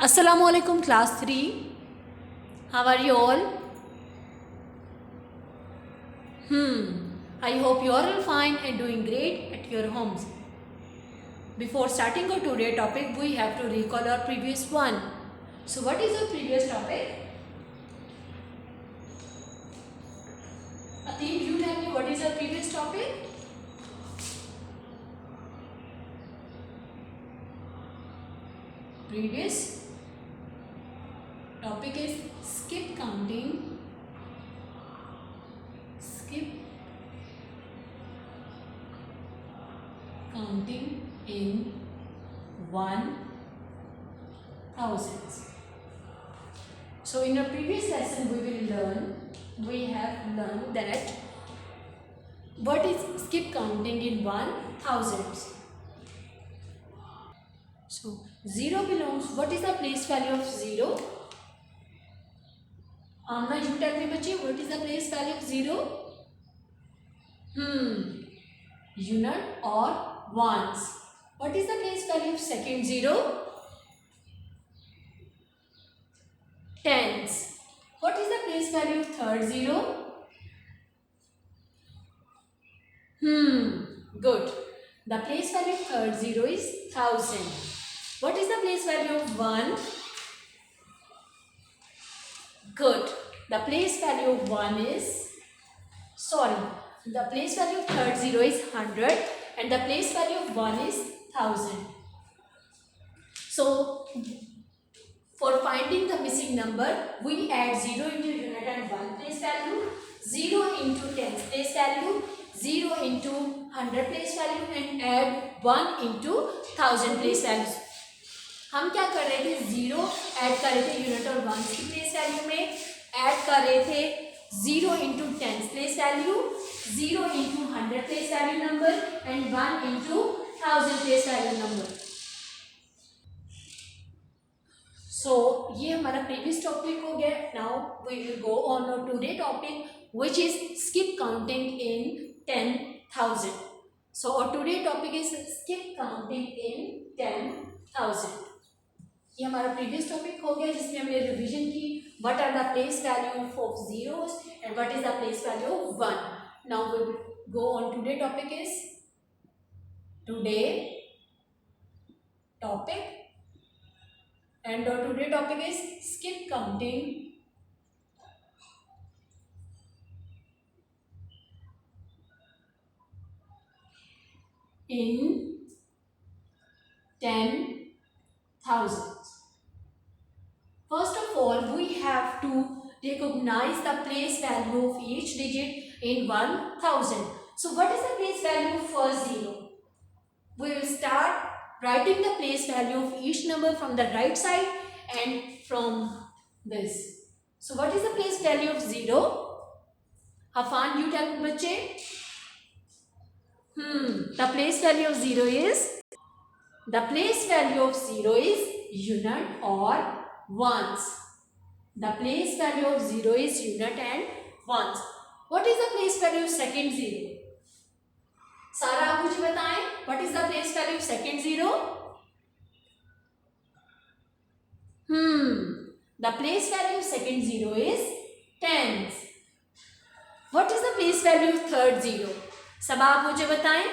Assalamu alaikum class 3. How are you all? I hope you are all fine and doing great at your homes. Before starting our today topic, we have to recall our previous one. So what is our previous topic? Ateem, you tell me what is our previous topic? Previous topic is skip counting. Skip counting in 1000s. So in our previous lesson we have learned that what is skip counting in 1000s. So 0 belongs, what is the place value of 0? Amna, you tell me bache, what is the place value of 0? Unit or ones. What is the place value of second 0? Tens. What is the place value of third 0? Good. The place value of third 0 is 1000. What is the place value of 1? Good. The place value of 1 is, the place value of third 0 is 100 and the place value of 1 is 1000. So, for finding the missing number, we add 0 into unit and 1 place value, 0 into tens place value, 0 into 100 place value and add 1 into 1000 place values. हम क्या कर रहे थे, 0 add कर रहे थे unit और 1 की प्लेस वैल्यू में, ऐड कर रहे थे 0 into tens place value, 0 into 100 place value number and 1 into 1000 place value number. So ये हमारा प्रीवियस टॉपिक हो गया. Now we will go on our today topic which is skip counting in 10,000. So our today topic is skip counting in 10,000. ये हमारा previous topic हो गया जिसमें हमने रिवीजन की what are the place value of zeros and what is the place value of 1. Now we will go on today topic is and our today topic is skip counting in 10,000. First of all, we have to recognize the place value of each digit in 1000. So what is the place value of first 0? We will start writing the place value of each number from the right side and from this. So what is the place value of 0? Hafan, you tell me bache. The place value of 0 is unit or ones. The place value of 0 is unit and ones. What is the place value of second 0? सारा आप मुझे बताएं. What is the place value of second 0? The place value of second 0 is tens. What is the place value of third 0? सब आप मुझे बताएं.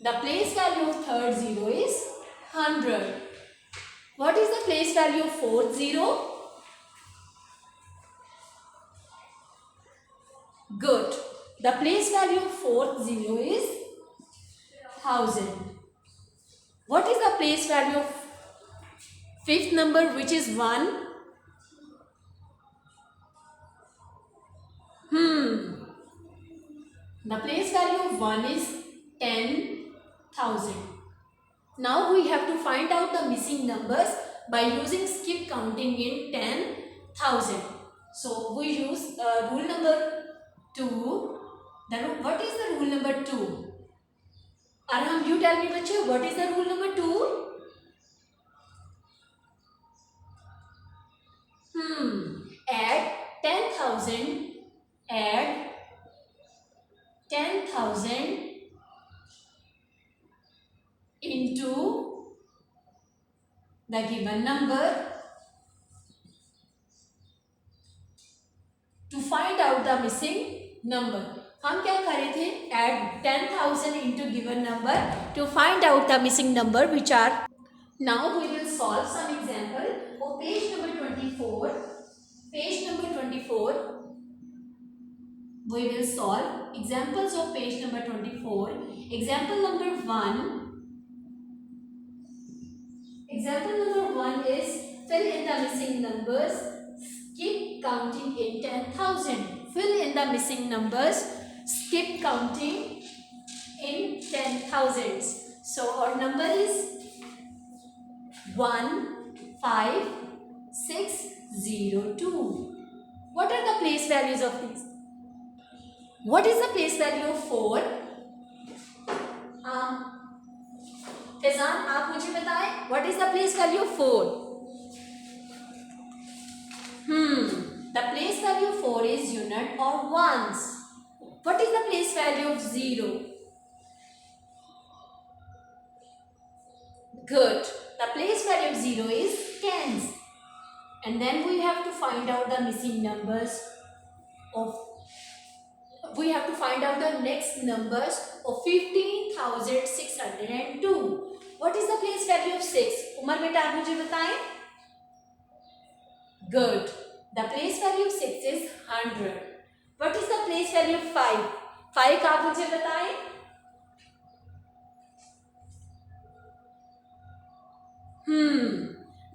The place value of third 0 is 100. What is the place value of fourth 0? Good. The place value of fourth 0 is 1000. What is the place value of fifth number which is 1? The place value of 1 is 10,000. Now we have to find out the missing numbers by using skip counting in 10,000. So we use rule number 2. What is the rule number 2? Arham, you tell me bache, what is the rule number 2? Add 10,000 10,000 into the given number to find out the missing number. हम क्या कर रहे थे? Add 10,000 into given number to find out the missing number which are. Now we will solve some example of page number 24. Page number 24. We will solve examples of page number 24. Example number 1. Example number 1 is fill in the missing numbers. Skip counting in 10,000. Fill in the missing numbers. Skip counting in 10,000s. So our number is 15602. What are the place values of these? What is the place value of 4? Faizan आप मुझे बताएं, what is the place value of 4? The place value of 4 is unit or ones. What is the place value of 0? Good. The place value of 0 is tens. And then we have to find out the missing numbers of. We have to find out the next numbers of 15,602. What is the place value of 6? Umar बेटा आप मुझे बताएं. Good. The place value of 6 is 100. What is the place value of 5? 5 आप मुझे बताएं.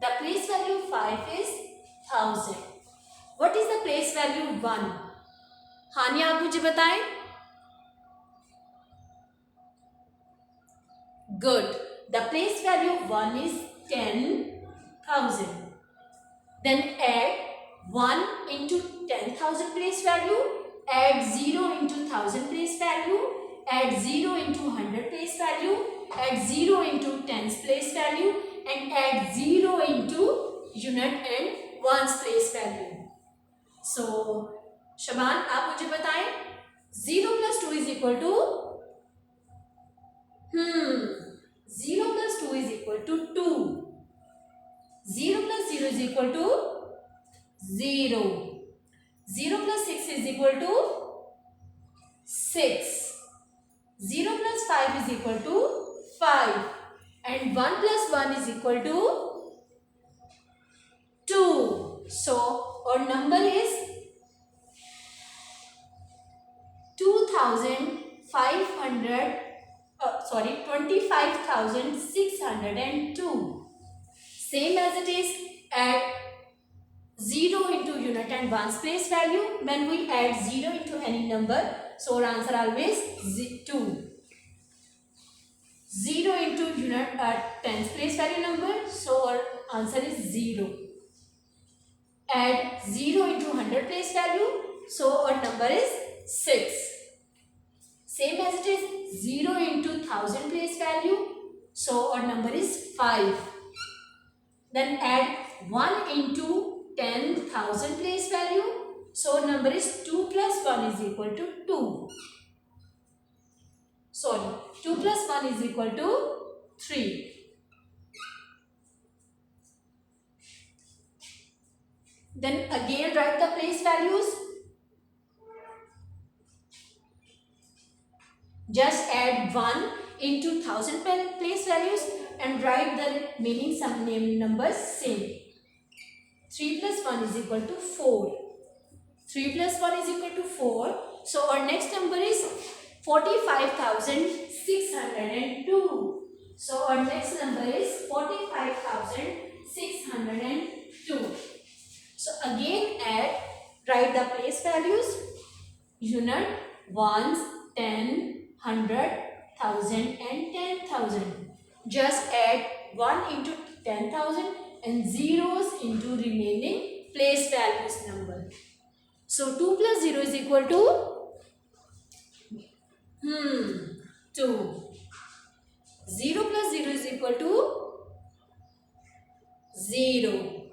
The place value of 5 is 1000. What is the place value of 1? हानिया आप मुझे बताएं. Good. The place value of 1 is 10,000. Then add 1 into 10,000 place value, add 0 into 1000 place value, add 0 into 100 place value, add 0 into tens place value, and add 0 into unit and ones place value. So, Shaban आप मुझे बताएं 0 plus 2 is equal to 0 plus 2 is equal to 2. 0 plus 0 is equal to 0. 0 plus 6 is equal to 6. 0 plus 5 is equal to 5. And 1 plus 1 is equal to 2. So, our number is 25,602. Same as it is, add 0 into unit and ones place value. When we add 0 into any number, so our answer always 2. 0 into unit tens place value number, so our answer is 0. Add 0 into 100 place value, so our number is 6. Same as it is 0 into 1000 place value, so our number is 5. Then add 1 into 10,000 place value, so our number is 2 plus 1 is equal to 2. Sorry, 2 plus 1 is equal to 3. Then again write the place values. Just add 1 into 1000 place values and write the remaining sum numbers same. 3 plus 1 is equal to 4. 3 plus 1 is equal to 4. So our next number is 45,602. So our next number is 45,602. So again write the place values, unit, ones, 10, 100, 1000 and 10,000. Just add 1 into 10,000 and zeros into remaining place values number. So 2 plus 0 is equal to 2. 0 plus 0 is equal to 0.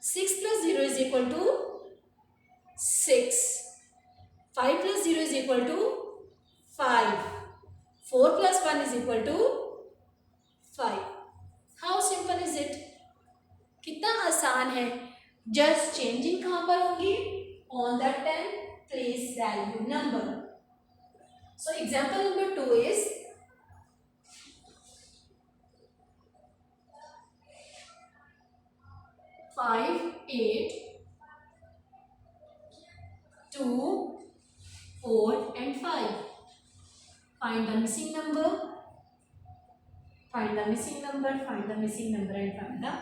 6 plus 0 is equal to 6. 5 plus 0 is equal to 5. 4 plus 1 is equal to just changing कहाँ पर होंगी, on the 10 place value number. So example number 2 is 5, 8, 2, 4 and 5. Find the missing number. Find the missing number. Find the missing number and find the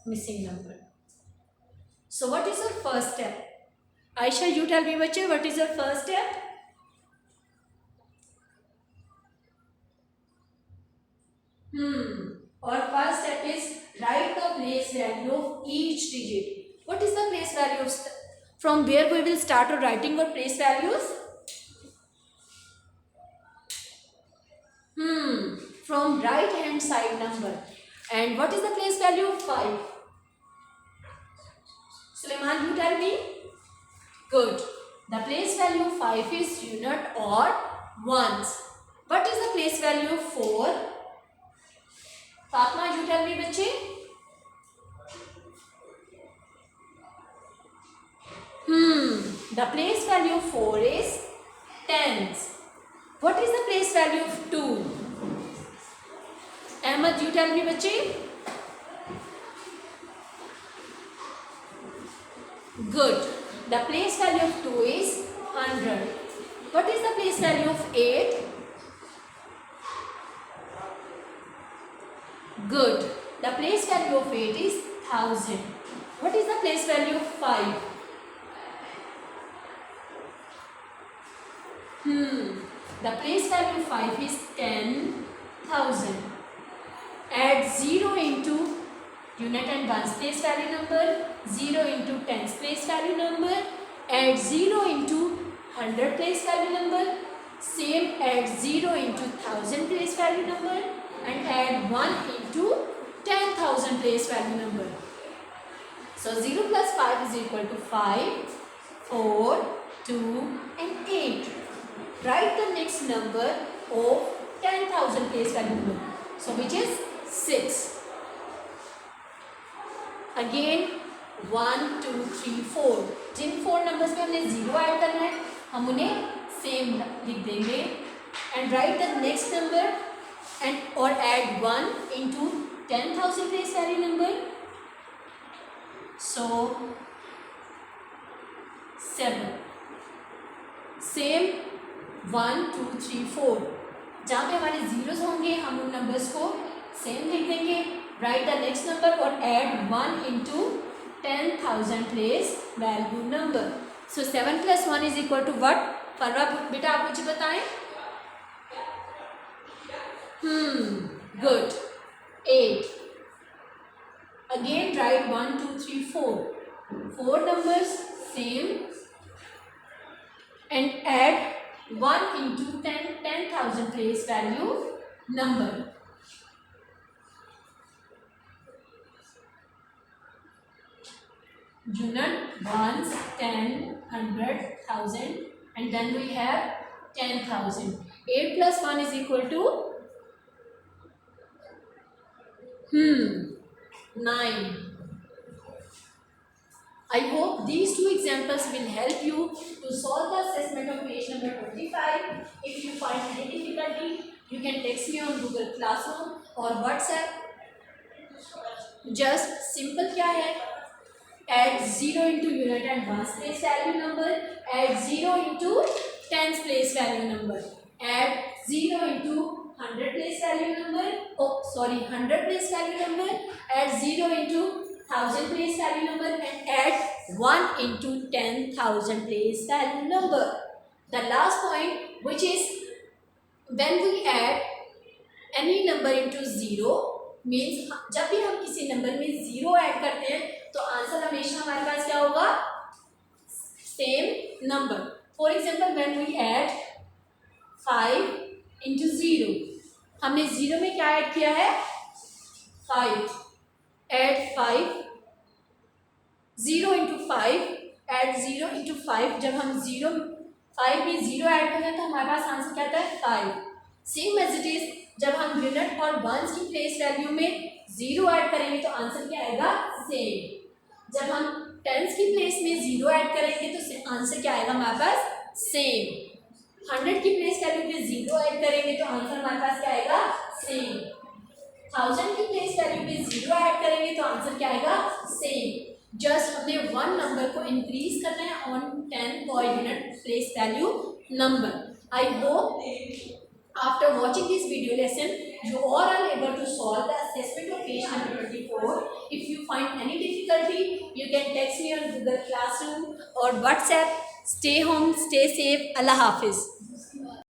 missing number. So what is your first step? Aisha, you tell me, bache, what is your first step? Our first step is write the place value of each digit. What is the place value of from where we will start writing our place values? From right hand side number. And what is the place value of 5? Sulaiman, you tell me. Good. The place value of 5 is unit or ones. What is the place value of 4? Fatma, you tell me, bache. The place value of 4 is tens. What is the place value of 2? Ahmed, you tell me, bache. Good. The place value of 2 is 100. What is the place value of 8? Good. The place value of 8 is 1000. What is the place value of 5? The place value of 5 is 10,000. Add 0 into unit and ones place value number, 0 into tens place value number, add 0 into 100 place value number, same add 0 into 1000 place value number, and add 1 into 10,000 place value number. So 0 plus 5 is equal to 5, 4, 2 and 8. Write the next number of 10,000 place value number. So which is 6. Again 1, 2, 3, 4. Jin 4 numbers में हमने 0 add करना है हम उन्हें same लिख देंगे. And write the next number and or add 1 into 10,000 place value number. So 7. Same 1, 2, 3, 4. जहाँ पे हमारे जीरोस होंगे हम उन नंबर्स को सेम लिख देंगे. Write the next number or add 1 into 10,000 place value number. So 7 plus 1 is equal to what? फरवा बेटा आप मुझे बताएं. Good. 8. Again write 1, 2, 3, 4. 4 numbers same and add 1 into 10,000 place value number. Unit, ones, 10, 100, 1000 and then we have 10,000. 8 plus 1 is equal to 9. I hope these two examples will help you to solve the assessment of page number 25. If you find any difficulty, you can text me on Google Classroom or WhatsApp. Just simple क्या है? Add 0 into unit and ones place value number. Add 0 into tens place value number. Add 0 into 100 place value number. 100 place value number. Add 0 into 1000 place value number and add 1 into 10,000 place value number. The last point, which is when we add any number into 0, means जब भी हम किसी number में 0 add करते हैं तो answer हमेशा हमारे पास क्या होगा? Same number. For example when we add 5 into 0, हमने 0 में क्या ऐड किया है? 5. Add 5. 0 into 5. Add 0 into 5. जब हम 5 में 0 ऐड करते हैं तो हमारे पास आंसर क्या आता है? 5. सेम एज इट इज जब हम यूनिट और वंस की प्लेस वैल्यू में 0 ऐड करेंगे तो आंसर क्या आएगा? सेम. जब हम टेंस की प्लेस में 0 ऐड करेंगे तो आंसर क्या आएगा हमारे पास सेम। 100 की प्लेस वैल्यू पे 0 ऐड करेंगे तो आंसर हमारे पास क्या आएगा सेम। 1000 की प्लेस वैल्यू पे 0 ऐड करेंगे तो आंसर क्या आएगा सेम। जस्ट हमें वन नंबर को इंक्रीज करना है on 10 per unit place value number. I hope after watching this video lesson you all are able to solve the assessment of page number 24. If you find any difficulty you can text me on Google Classroom or WhatsApp. Stay home, stay safe. Allah Hafiz.